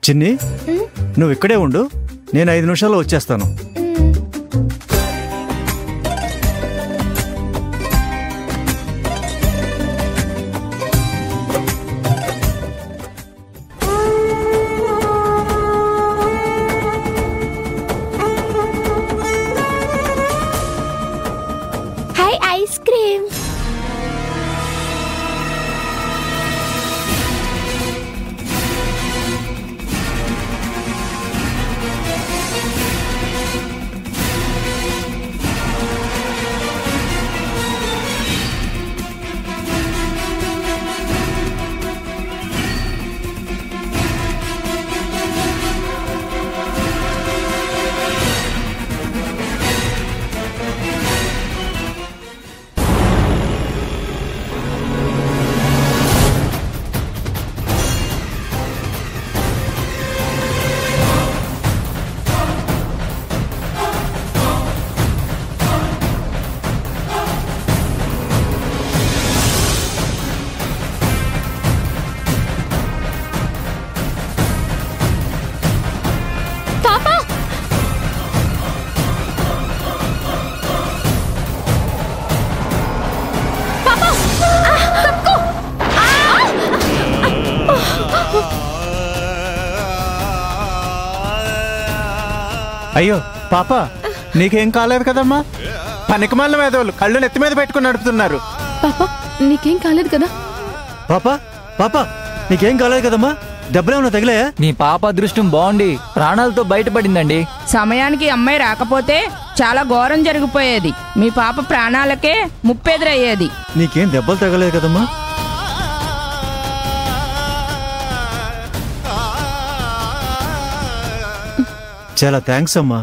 చిన్ని, నువ్వు ఇక్కడే ఉండు, నేను 5 నిమిషాల్లో వచ్చేస్తాను. Hi ice cream. అయ్యో పాప, నీకేం కాలేదు కదమ్మా? పనికిమాలిన వేదవులు కళ్ళు నెత్తి మీద పెట్టుకుని నడుపుతున్నారు. పాపా నీకేం కాలేదు కదా? పాప పాప నీకేం కాలేదు కదమ్మా? దెబ్బలేమన్నా తగిలాయా? మీ పాప అదృష్టం బాగుండి ప్రాణాలతో బయటపడిందండి. సమయానికి అమ్మాయి రాకపోతే చాలా ఘోరం జరిగిపోయేది. మీ పాప ప్రాణాలకే ముప్పెదురయ్యేది. నీకేం దెబ్బలు తగలేదు కదమ్మా? చాలా థ్యాంక్స్ అమ్మా.